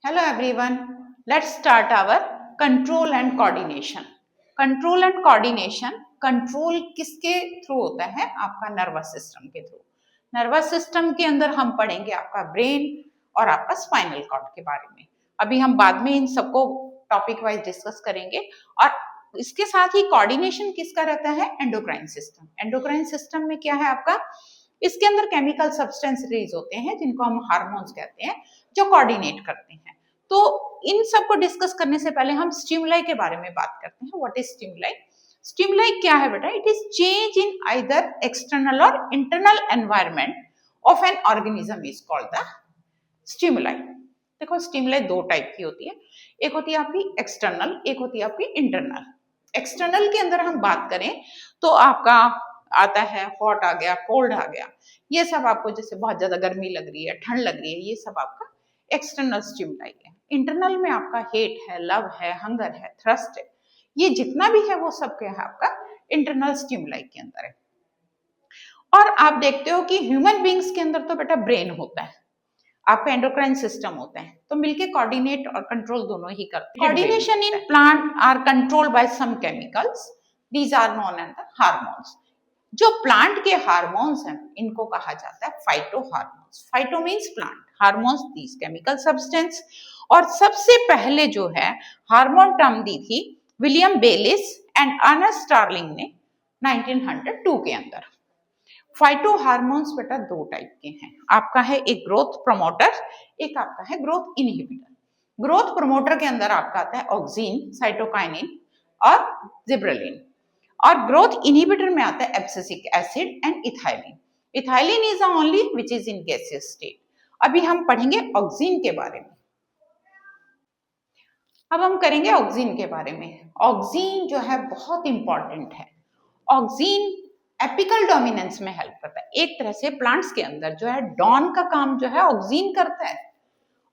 Hello everyone. Let's start our control and coordination. Control and coordination, control किसके through होता है? आपका nervous system के थ्रू। नर्वस सिस्टम के अंदर हम पढ़ेंगे आपका ब्रेन और आपका स्पाइनल कॉर्ड के बारे में। अभी हम बाद में इन सबको टॉपिक वाइज डिस्कस करेंगे। और इसके साथ ही कोऑर्डिनेशन किसका रहता है? Endocrine system. एंडोक्राइन सिस्टम में क्या है आपका? इसके अंदर केमिकल सब्सटेंस रिलीज होते हैं जिनको हम हार्मोन्स कहते हैं, जो कोऑर्डिनेट करते हैं। तो इन सब को डिस्कस करने से पहले हम स्टिमुलाई के बारे में बात करते हैं। What is stimuli? स्टिमुलाई क्या है बेटा? It is change in either external or internal environment of an organism is called the stimuli. देखो, स्टिमुलाई दो टाइप की होती है। एक होती है आपकी एक्सटर्नल, एक होती है आपकी इंटरनल। एक्सटर्नल के अंदर हम बात करें तो आपका आता है हॉट आ गया, कोल्ड आ गया, ये सब आपको, जैसे बहुत ज्यादा गर्मी लग रही है, ठंड लग रही है, ये सब आपका एक्सटर्नल स्टिमुलाई है। इंटरनल में आपका हेट है, लव है, हंगर है, थ्रस्ट है, ये जितना भी है वो सब क्या है आपका इंटरनल स्टिमुलाई के अंदर है। और आप देखते हो कि ह्यूमन बींग्स के अंदर तो बेटा ब्रेन होता है, आपका एंडोक्राइन सिस्टम होता है, तो मिलके कोऑर्डिनेट और कंट्रोल दोनों ही करते हैं। Coordination in plant are controlled by some chemicals, these are known as the hormones. जो प्लांट के हार्मोन्स हैं इनको कहा जाता है phyto hormones. Phyto means plant, hormones these chemical substance. और सबसे पहले जो है हार्मोन टर्म दी थी William Bayliss and Ernest Starling ने 1902 के अंदर। फाइटो हार्मोन्स बेटा दो टाइप के हैं, आपका है एक ग्रोथ प्रमोटर, एक आपका है ग्रोथ इनहिबिटर। ग्रोथ प्रमोटर के अंदर आपका आता है ऑक्सिन, साइटोकाइनिन और जिब्रेलिन। और ग्रोथ इनहिबिटर में आता है abscisic acid and ethylene. Ethylene is the only which is in gaseous state. अभी हम पढ़ेंगे ऑक्सिन के बारे में। अब हम करेंगे ऑक्सिन के बारे में। ऑक्सिन जो है बहुत इंपॉर्टेंट है। ऑक्सिन एपिकल डोमिनेंस में हेल्प करता है। एक तरह से प्लांट्स के अंदर जो है डॉन का काम जो है ऑक्सिन करता है।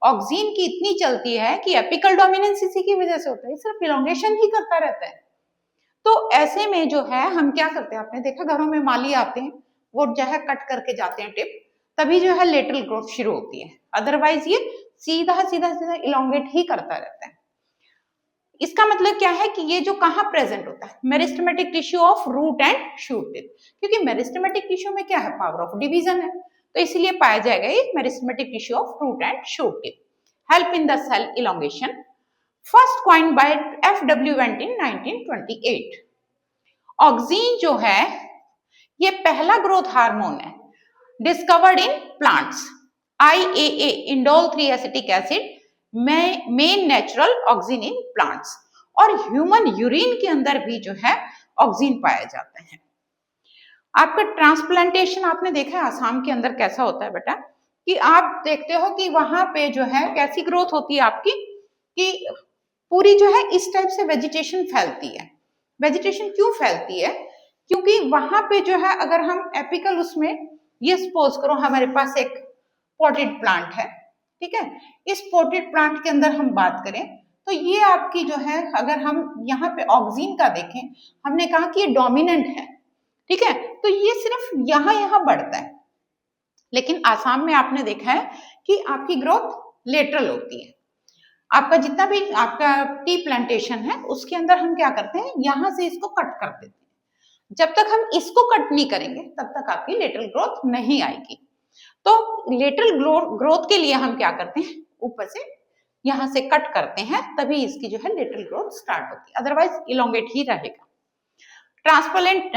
ऑक्सिन की इतनी चलती है कि एपिकल डोमिनेंस इसी की वजह से होता है, सिर्फ इलोंगेशन ही करता रहता है। तो ऐसे में जो है हम क्या करते हैं, आपने देखा घरों में माली आते हैं, वो जो है कट करके जाते हैं टिप, तभी जो है लेटरल ग्रोथ शुरू होती है, अदरवाइज ये सीधा सीधा सीधा इलोंगेट ही करता रहता है। इसका मतलब क्या है कि ये जो कहाँ प्रेजेंट होता है? Meristematic tissue of root and shoot tip. क्योंकि मेरिस्टेमेटिक टिश्यू में क्या है? पावर ऑफ डिवीजन है, तो इसलिए पाया जाएगा ये meristematic tissue of root and shoot tip. Help in the cell elongation, first coined by F W. Went 1928। Auxin जो है ये पहला ग्रोथ हार्मोन है discovered in plants. IAA, indole 3 acetic acid, main natural auxin in plants. और human urine के अंदर भी जो है ऑक्सिन पाया जाता है। आपका ट्रांसप्लांटेशन आपने देखा है आसाम के अंदर कैसा होता है बेटा, कि आप देखते हो कि वहां पे जो है कैसी ग्रोथ होती है आपकी, कि पूरी जो है इस टाइप से वेजिटेशन फैलती है। वेजिटेशन क्यों फैलती है? क्योंकि वहां पे जो है अगर हम एपिकल उसमें, ये सपोज करो हमारे पास एक पॉटेड प्लांट है, ठीक है, इस पॉटेड प्लांट के अंदर हम बात करें तो ये आपकी जो है, अगर हम यहाँ पे ऑक्सिन का देखें, हमने कहा कि ये डोमिनेंट है, ठीक है, तो ये सिर्फ यहाँ बढ़ता है। लेकिन आसाम में आपने देखा है कि आपकी ग्रोथ लेटरल होती है। आपका जितना भी आपका टी प्लांटेशन है उसके अंदर हम क्या करते हैं, यहां से इसको कट कर देते हैं। जब तक हम इसको कट नहीं करेंगे तब तक आपकी लेटरल ग्रोथ नहीं आएगी। तो लेटरल ग्रोथ के लिए हम क्या करते हैं, ऊपर से यहां से कट करते हैं, तभी इसकी जो है लेटरल ग्रोथ स्टार्ट होती है, अदरवाइज इलोंगेट ही रहेगा।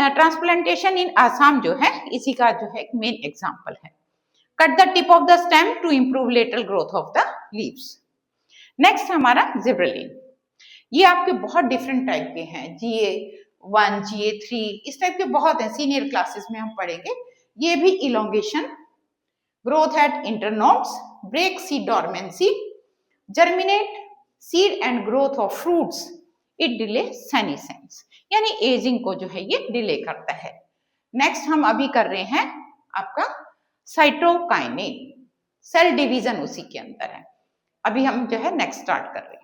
ट्रांसप्लांटेशन इन आसाम जो है इसी का जो है एक मेन एग्जांपल है। Cut the tip of the stem to improve lateral growth of the leaves. Next हमारा जिब्रेलिन। ये आपके बहुत डिफरेंट टाइप के हैं, GA1, GA3, इस टाइप के बहुत हैं, सीनियर क्लासेस में हम पढ़ेंगे। ये भी elongation, growth at internodes, break seed dormancy, germinate seed and growth of fruits, it delay senescence, यानी एजिंग को जो है ये डिले करता है। नेक्स्ट हम अभी कर रहे हैं आपका साइटोकाइनिन, सेल डिवीजन उसी के अंदर है। अभी हम जो है नेक्स्ट स्टार्ट कर रहे हैं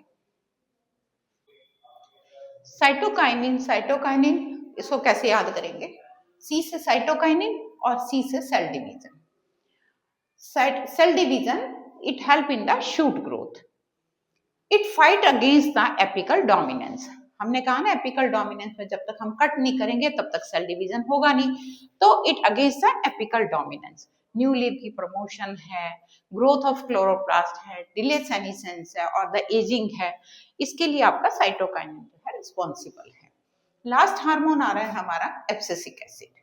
साइटोकाइनिन। साइटोकाइनिन इसको कैसे याद करेंगे? सी से साइटोकाइनिन और सी से cell division. Cell division it help in the shoot growth. It fight against the apical dominance. हमने कहा ना एपिकल डोमिनेंस में जब तक हम कट नहीं करेंगे तब तक सेल डिवीजन होगा नहीं, तो it against the apical dominance. New leaf की प्रमोशन है, ग्रोथ ऑफ क्लोरोप्लास्ट है, डिले सेनिसेंस है और द एजिंग है, इसके लिए आपका साइटोकाइनिन जो है रिस्पॉन्सिबल है। लास्ट हार्मोन आ रहा है हमारा एब्सिसिक एसिड।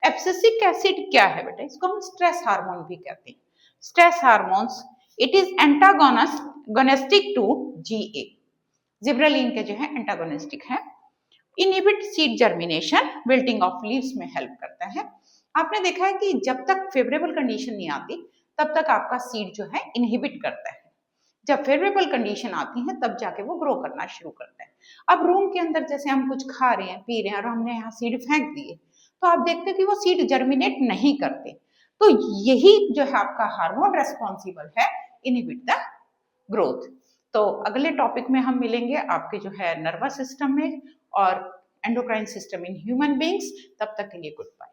एब्सिसिक एसिड क्या है बेटा? इसको हम स्ट्रेस हार्मोन भी कहते हैं। Stress hormones, it is antagonistic to GA, gibberellin के जो है एंटागोनिस्टिक है। Inhibit seed germination, wilting of leaves में हेल्प करता है। आपने देखा है कि जब तक फेवरेबल कंडीशन नहीं आती तब तक आपका सीड जो है इनहिबिट करता है, जब फेवरेबल कंडीशन आती है तब जाके वो ग्रो करना शुरू करता है। अब रूम के अंदर जैसे हम कुछ खा रहे हैं, पी रहे हैं और हमने यहाँ सीड फेंक दिए, तो आप देखते हो कि वो सीड जर्मिनेट नहीं करते। तो यही जो है आपका हार्मोन रेस्पॉन्सिबल है इनहिबिट द ग्रोथ। तो अगले टॉपिक में हम मिलेंगे आपके जो है नर्वस सिस्टम में और endocrine system in human beings. तब तक के लिए गुड बाय।